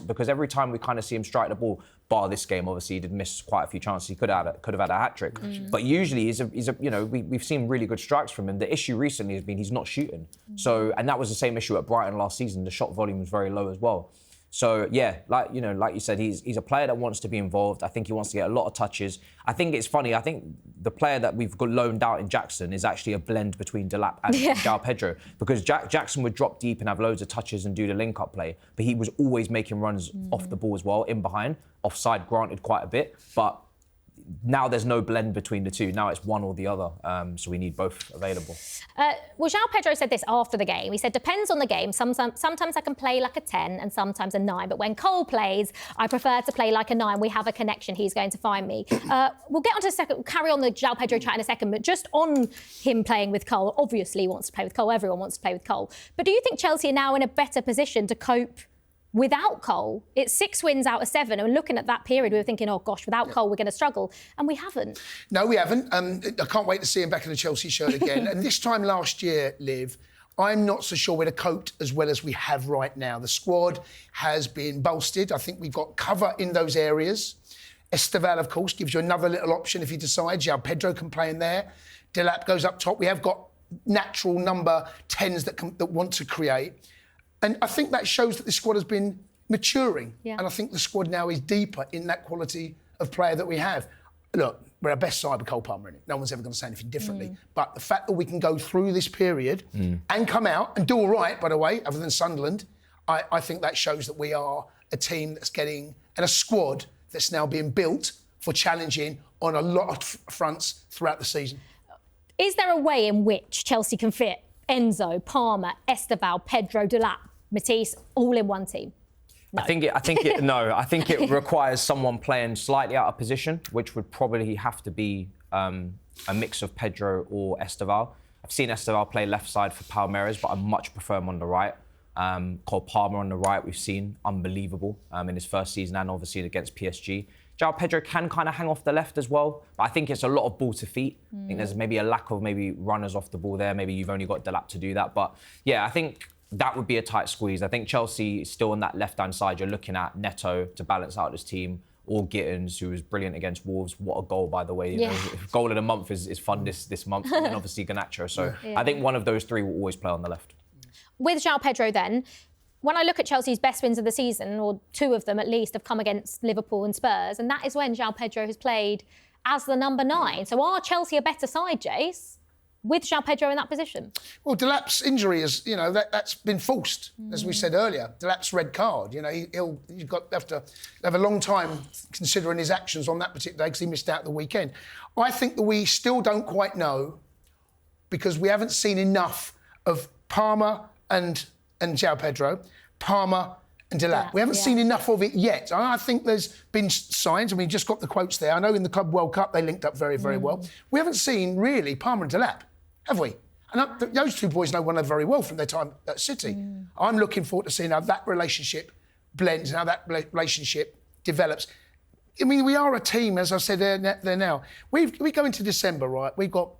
because every time we kind of see him strike the ball, bar this game, obviously he did miss quite a few chances. He could have had a hat trick, but usually we've seen really good strikes from him. The issue recently has been he's not shooting. So and that was the same issue at Brighton last season. The shot volume was very low as well. So yeah, like you said, he's a player that wants to be involved. I think he wants to get a lot of touches. I think it's funny. I think the player that we've got loaned out in Jackson is actually a blend between Delap and João Pedro because Jackson would drop deep and have loads of touches and do the link-up play, but he was always making runs off the ball as well, in behind, offside granted quite a bit, but now there's no blend between the two. Now it's one or the other. So we need both available. Well, João Pedro said this after the game. He said, depends on the game. Sometimes I can play like a 10 and sometimes a 9. But when Cole plays, I prefer to play like a 9. We have a connection. He's going to find me. We'll get on to carry on the João Pedro chat in a second. But just on him playing with Cole, obviously he wants to play with Cole. Everyone wants to play with Cole. But do you think Chelsea are now in a better position to cope without Cole? It's 6 wins out of 7. And looking at that period, we were thinking, oh, gosh, without Cole, we're going to struggle. And we haven't. No, we haven't. I can't wait to see him back in the Chelsea shirt again. And this time last year, Liv, I'm not so sure we'd have coped as well as we have right now. The squad has been bolstered. I think we've got cover in those areas. Esteval, of course, gives you another little option if he decides. João Pedro can play in there. Delap goes up top. We have got natural number 10s that want to create. And I think that shows that the squad has been maturing. And I think the squad now is deeper in that quality of player that we have. Look, we're our best side with Cole Palmer in it. No one's ever going to say anything differently. But the fact that we can go through this period and come out and do all right, by the way, other than Sunderland, I think that shows that we are a team that's getting, and a squad that's now being built for challenging on a lot of fronts throughout the season. Is there a way in which Chelsea can fit Enzo, Palmer, Esteval, Pedro, Delap, Matisse all in one team? No. I think it requires someone playing slightly out of position, which would probably have to be a mix of Pedro or Esteval. I've seen Esteval play left side for Palmeiras, but I much prefer him on the right. Cole Palmer on the right, we've seen unbelievable in his first season and obviously against PSG. João Pedro can kind of hang off the left as well, but I think it's a lot of ball to feet. I think there's maybe a lack of maybe runners off the ball there. Maybe you've only got Delap to do that. But yeah, I think that would be a tight squeeze. I think Chelsea is still on that left-hand side. You're looking at Neto to balance out this team, or Gittins, who was brilliant against Wolves. What a goal, by the way. You know, goal of the month is fun this month, and obviously Garnacho. So I think one of those three will always play on the left. With João Pedro then, when I look at Chelsea's best wins of the season, or two of them at least, have come against Liverpool and Spurs, and that is when João Pedro has played as the number 9. So are Chelsea a better side, Jace, with João Pedro in that position? Well, Delap's injury is, that's been forced, as we said earlier. Delap's red card, you've got to have a long time considering his actions on that particular day because he missed out the weekend. I think that we still don't quite know because we haven't seen enough of Palmer and João Pedro, Palmer and Delap. We haven't seen enough of it yet. I think there's been signs. I mean, just got the quotes there. I know in the Club World Cup they linked up very, very well. We haven't seen really Palmer and Delap, have we? And those two boys know one another very well from their time at City. I'm looking forward to seeing how that relationship blends and how that relationship develops. I mean, we are a team, as I said there now. We go into December, right? We've got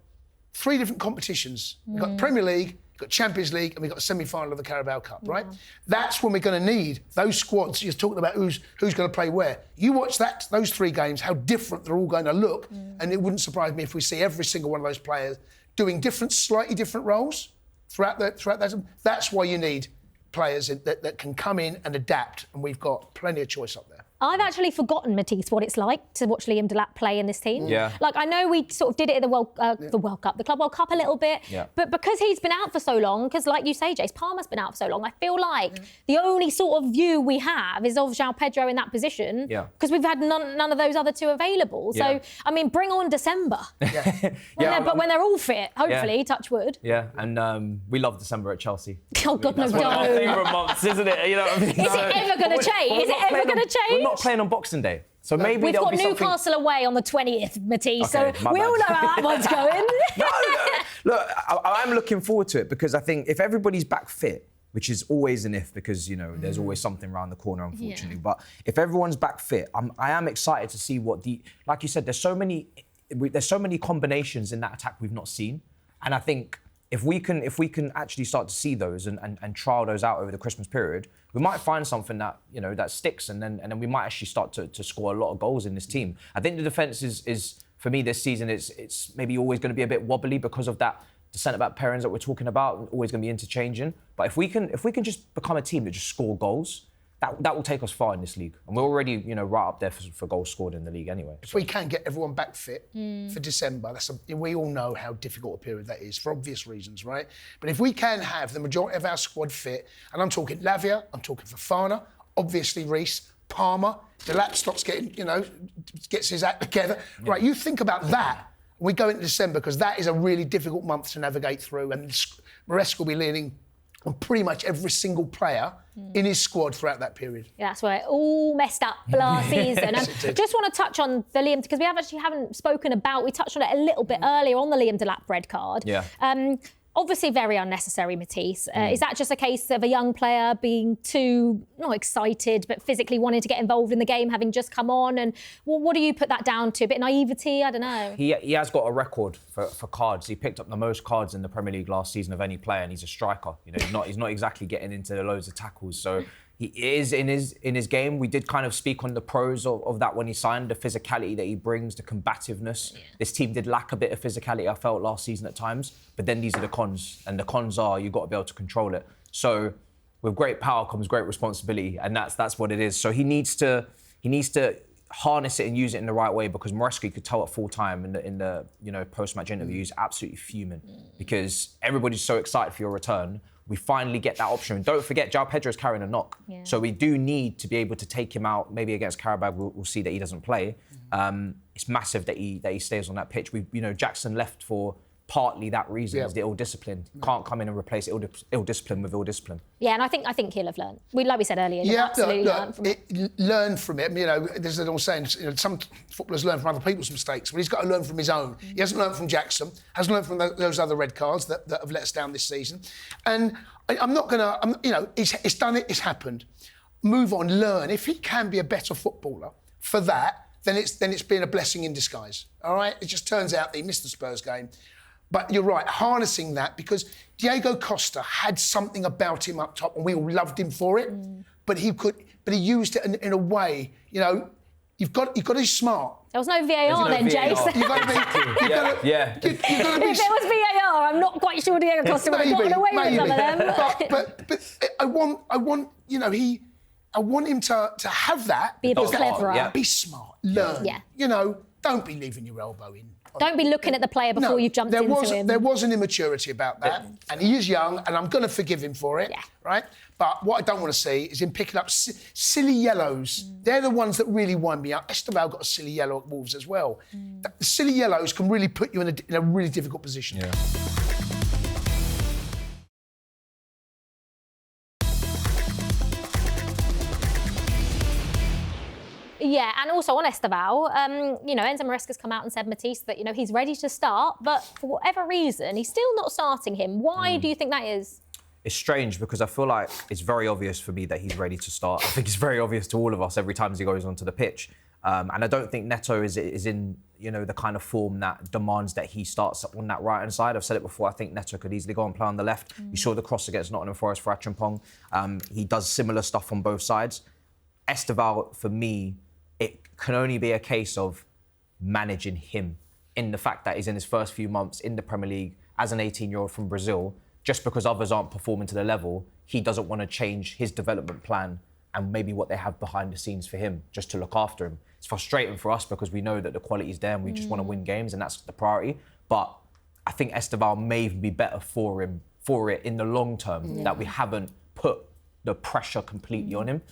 3 different competitions. We've got Premier League, we've got Champions League, and we've got a semi-final of the Carabao Cup, right? That's when we're going to need those squads. You're talking about who's going to play where. You watch those 3 games, how different they're all going to look, and it wouldn't surprise me if we see every single one of those players doing slightly different roles throughout that. That's why you need players that can come in and adapt, and we've got plenty of choice up there. I've actually forgotten, Matisse, what it's like to watch Liam Delap play in this team. Yeah. Like, I know we sort of did it at the Club World Cup a little bit, but because he's been out for so long, because like you say, Jace, Palmer's been out for so long, I feel like the only sort of view we have is of João Pedro in that position, because we've had none of those other 2 available. So, I mean, bring on December. But when they're all fit, hopefully, touch wood. Yeah, and we love December at Chelsea. Oh, God, no, That's one of my favourite months, isn't it? You know what I mean? Is it ever going to change? Is it ever going to change? We're not playing on Boxing Day. So maybe we've got be Newcastle away on the 20th, Matisse, okay, so we all know how that one's going. Look, I'm looking forward to it because I think if everybody's back fit, which is always an if because, there's always something around the corner, unfortunately. But if everyone's back fit, I am excited to see like you said, there's so many combinations in that attack we've not seen. And I think if we can actually start to see those and trial those out over the Christmas period, we might find something that that sticks, and then we might actually start to score a lot of goals in this team. I think the defence is for me this season it's maybe always going to be a bit wobbly because of that. The centre-back pairings that we're talking about always going to be interchanging. But if we can just become a team that just score goals, that will take us far in this league. And we're already, right up there for goals scored in the league anyway. If we can get everyone back fit for December, we all know how difficult a period that is for obvious reasons, right? But if we can have the majority of our squad fit, and I'm talking Lavia, I'm talking Fofana, obviously Reece, Palmer, Delap stops gets his act together. Yeah. Right, you think about that. We go into December because that is a really difficult month to navigate through, and Maresca will be leaning on pretty much every single player in his squad throughout that period. Yeah, that's where it all messed up last season. And just want to touch on the Liam, because we haven't spoken about, we touched on it a little bit earlier on the Liam Delap red card. Yeah. Obviously very unnecessary, Matisse. Is that just a case of a young player being too, not excited, but physically wanting to get involved in the game, having just come on? And what do you put that down to? A bit naivety? I don't know. He has got a record for cards. He picked up the most cards in the Premier League last season of any player, and he's a striker. He's not exactly getting into loads of tackles. So he is in his game. We did kind of speak on the pros of that when he signed, the physicality that he brings, the combativeness. Yeah. This team did lack a bit of physicality, I felt, last season at times. But then these are the cons. And the cons are you've got to be able to control it. So with great power comes great responsibility. And that's what it is. So he needs to, harness it and use it in the right way, because Maresca, you could tell at full time in the post-match interview, he's absolutely fuming because everybody's so excited for your return. We finally get that option. And don't forget, João Pedro's carrying a knock. Yeah. So we do need to be able to take him out. Maybe against Qarabag, we'll see that he doesn't play. It's massive that he stays on that pitch. Jackson left for partly that reason, is the ill discipline. Can't come in and replace ill discipline with ill discipline. Yeah, and I think he'll have learned. Like we said earlier, absolutely learned from it. Learn from it. There's an old saying, some footballers learn from other people's mistakes, but he's got to learn from his own. He hasn't learned from Jackson, hasn't learned from those other red cards that have let us down this season. And I'm not going to, it's done it, it's happened. Move on, learn. If he can be a better footballer for that, then it's been a blessing in disguise, all right? It just turns out that he missed the Spurs game. But you're right, harnessing that, because Diego Costa had something about him up top and we all loved him for it, but he used it in a way, you've got to be smart. There was no VAR then, Jace. You've got to be... If there was VAR, I'm not quite sure Diego Costa would have gotten away with some of them. But I want him to have that. Be a bit cleverer. Be smart, learn. Don't be leaving your elbow in. Don't be looking at the player before you've jumped into him. There was an immaturity about that, and he is young, and I'm going to forgive him for it, right? But what I don't want to see is him picking up silly yellows. They're the ones that really wind me up. Esteval got a silly yellow at Wolves as well. The silly yellows can really put you in a really difficult position. Yeah. Yeah, and also on Esteval, Enzo Maresca's come out and said, Matisse, that, he's ready to start, but for whatever reason, he's still not starting him. Why do you think that is? It's strange because I feel like it's very obvious for me that he's ready to start. I think it's very obvious to all of us every time he goes onto the pitch. And I don't think Neto is in, the kind of form that demands that he starts on that right-hand side. I've said it before, I think Neto could easily go and play on the left. You saw the cross against Nottingham Forest for Acheampong. He does similar stuff on both sides. Esteval, for me, it can only be a case of managing him in the fact that he's in his first few months in the Premier League as an 18-year-old from Brazil. Just because others aren't performing to the level, he doesn't want to change his development plan and maybe what they have behind the scenes for him, just to look after him. It's frustrating for us because we know that the quality is there and we just want to win games, and that's the priority. But I think Esteval may even be better for it in the long term, that we haven't put the pressure completely on him.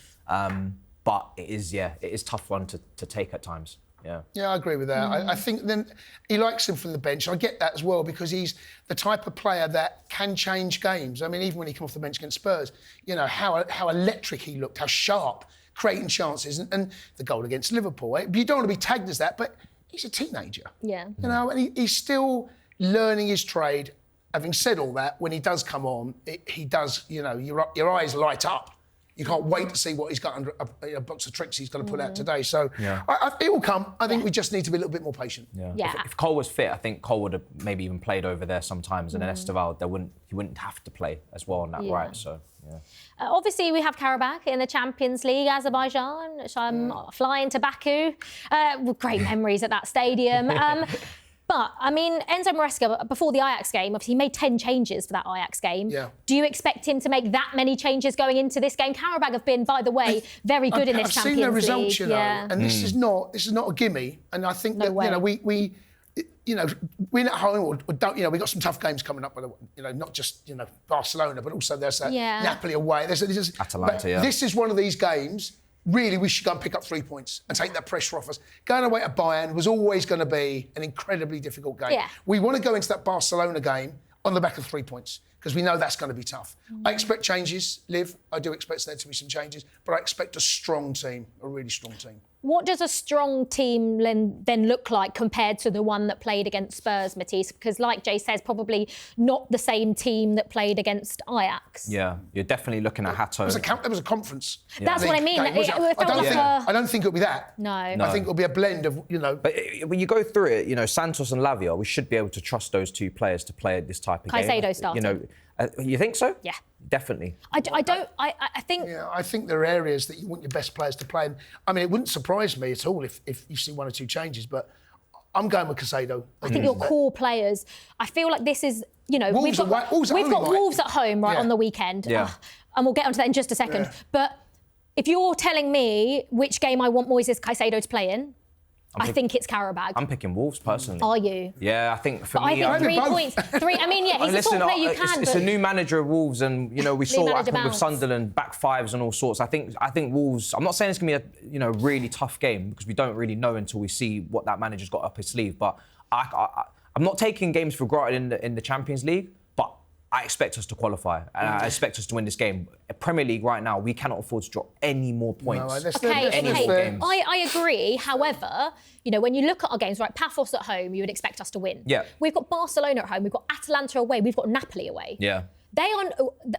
But it is a tough one to take at times. Yeah, I agree with that. I think then he likes him from the bench. I get that as well, because he's the type of player that can change games. I mean, even when he came off the bench against Spurs, how electric he looked, how sharp, creating chances, and the goal against Liverpool. You don't want to be tagged as that, but he's a teenager. Yeah. And he's still learning his trade. Having said all that, when he does come on, he does, your eyes light up. You can't wait to see what he's got under a box of tricks he's going to put out today. So it will come. I think we just need to be a little bit more patient. Yeah. If Cole was fit, I think Cole would have maybe even played over there sometimes, and then Esteval, he wouldn't have to play as well on that right. So obviously, we have Qarabag in the Champions League, Azerbaijan. So I'm flying to Baku. Great memories at that stadium. But, I mean, Enzo Maresca, before the Ajax game, obviously he made 10 changes for that Ajax game. Yeah. Do you expect him to make that many changes going into this game? Qarabag have been, by the way, very good in this Champions League. I've seen the results, and this is not a gimme. And I think that we win at home or don't. We've got some tough games coming up. Not just Barcelona, but also there's Napoli away. There's Atalanta. This is one of these games. Really, we should go and pick up 3 points and take that pressure off us. Going away to Bayern was always going to be an incredibly difficult game. Yeah. We want to go into that Barcelona game on the back of 3 points because we know that's going to be tough. I expect changes, Liv. I do expect there to be some changes, but I expect a strong team, a really strong team. What does a strong team then look like compared to the one that played against Spurs, Matisse? Because like Jay says, probably not the same team that played against Ajax. Yeah, you're definitely looking at Hato. There was a conference. That's what I mean. I don't think it'll be that. No. I think it'll be a blend of, But when you go through it, Santos and Lavia, we should be able to trust those two players to play this type of game. Caicedo starting. You think so? Yeah. Definitely. I think... Yeah, I think there are areas that you want your best players to play in. I mean, it wouldn't surprise me at all if you see 1 or 2 changes, but I'm going with Caicedo. I think your core players, I feel like this is, Wolves we've got Wolves at home, on the weekend. Yeah. And we'll get onto that in just a second. Yeah. But if you're telling me which game I want Moises Caicedo to play in, I think it's Qarabag. I'm picking Wolves personally. Are you? Yeah, I think for But me, I think 3 points. I mean, yeah, he's the sort of player you can. It's a new manager of Wolves, and we saw what happened with bounce. Sunderland, back fives and all sorts. I think Wolves. I'm not saying it's gonna be a really tough game because we don't really know until we see what that manager's got up his sleeve. But I'm not taking games for granted in the Champions League, but I expect us to qualify. And I expect us to win this game. Premier League right now, we cannot afford to drop any more points. I agree. However, when you look at our games, right, Paphos at home, you would expect us to win. Yeah. We've got Barcelona at home, we've got Atalanta away, we've got Napoli away. Yeah. They are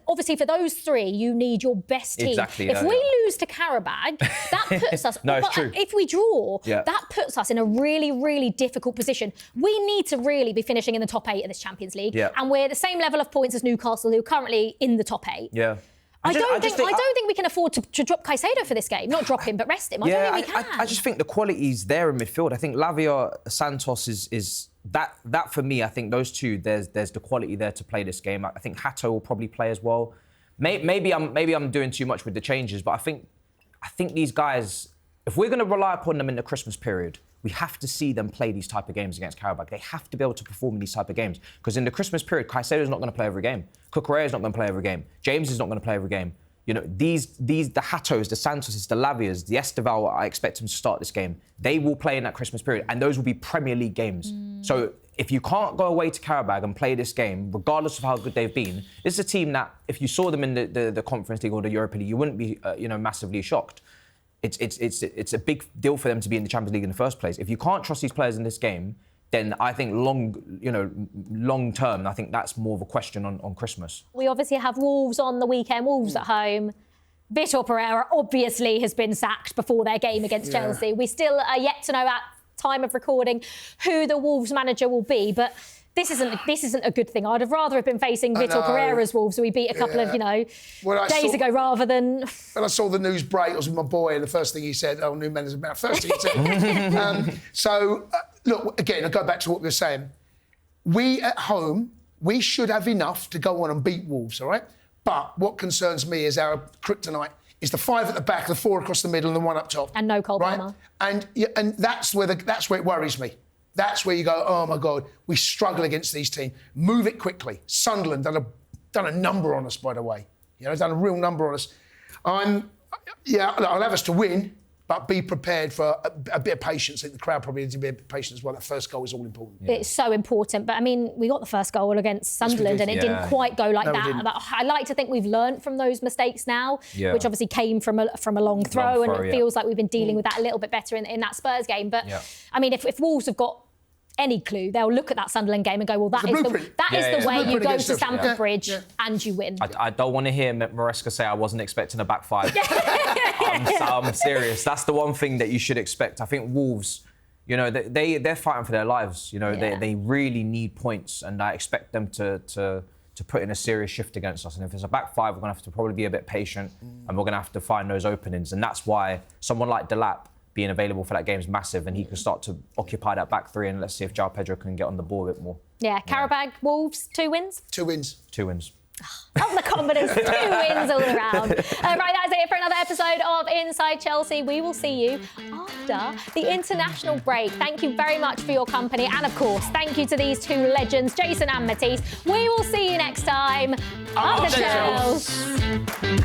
obviously for those three. You need your best team. Exactly. If we lose to Qarabag, that puts us. No, it's true. If we draw, that puts us in a really, really difficult position. We need to really be finishing in the top 8 of this Champions League, and we're the same level of points as Newcastle, who are currently in the top 8. Yeah. I don't think we can afford to drop Caicedo for this game. Not drop him, but rest him. I don't think we can. I just think the quality's there in midfield. I think Lavia Santos is that for me. I think those two. There's the quality there to play this game. I think Hato will probably play as well. Maybe I'm doing too much with the changes, but I think these guys, if we're going to rely upon them in the Christmas period, we have to see them play these type of games against Qarabag. They have to be able to perform in these type of games. Because in the Christmas period, Caicedo's not going to play every game. Cucurella's not going to play every game. James is not going to play every game. The Hatos, the Santoses, the Lavias, the Esteval, I expect them to start this game. They will play in that Christmas period, and those will be Premier League games. So if you can't go away to Qarabag and play this game, regardless of how good they've been, this is a team that, if you saw them in the Conference League or the Europa League, you wouldn't be massively shocked. It's a big deal for them to be in the Champions League in the first place. If you can't trust these players in this game, then I think long term, I think that's more of a question on Christmas. We obviously have Wolves on the weekend, Wolves at home. Vitor Pereira obviously has been sacked before their game against Chelsea. We still are yet to know at time of recording who the Wolves manager will be, but this isn't a good thing. I'd have rather have been facing Vitor Pereira's Wolves, who we beat a couple of days ago, rather than. When I saw the news break, I was with my boy, and the first thing he said, new manager about. First thing he said. Look, again, I go back to what we were saying. We at home, we should have enough to go on and beat Wolves, all right? But what concerns me is our kryptonite is the 5 at the back, the 4 across the middle, and the 1 up top. And no Cole Palmer. And that's where it worries me. That's where you go, oh my God, we struggle against these teams. Move it quickly. Sunderland done a number on us, by the way. Done a real number on us. I'll have us to win, but be prepared for a bit of patience. I think the crowd probably needs to be a bit patient as well. That first goal is all important. Yeah. It's so important. But, I mean, we got the first goal against Sunderland and it didn't quite go like that. But I like to think we've learned from those mistakes now, which obviously came from a long throw, and it feels like we've been dealing with that a little bit better in that Spurs game. But, I mean, if Wolves have got any clue, they'll look at that Sunderland game and go, well, that is the way you go to Stamford Bridge and you win. I don't want to hear Maresca say I wasn't expecting a back 5. I'm serious. That's the one thing that you should expect. I think Wolves, they're fighting for their lives. They really need points, and I expect them to put in a serious shift against us. And if it's a back 5, we're going to have to probably be a bit patient, and we're going to have to find those openings. And that's why someone like Delap being available for that game is massive, and he can start to occupy that back 3, and let's see if João Pedro can get on the ball a bit more. Yeah, Qarabag, Wolves, 2 wins? 2 wins. 2 wins. Oh, the confidence, 2 wins all around. Right, that's it for another episode of Inside Chelsea. We will see you after the international break. Thank you very much for your company, and of course, thank you to these 2 legends, Jason and Matisse. We will see you next time. Up the Chelsea.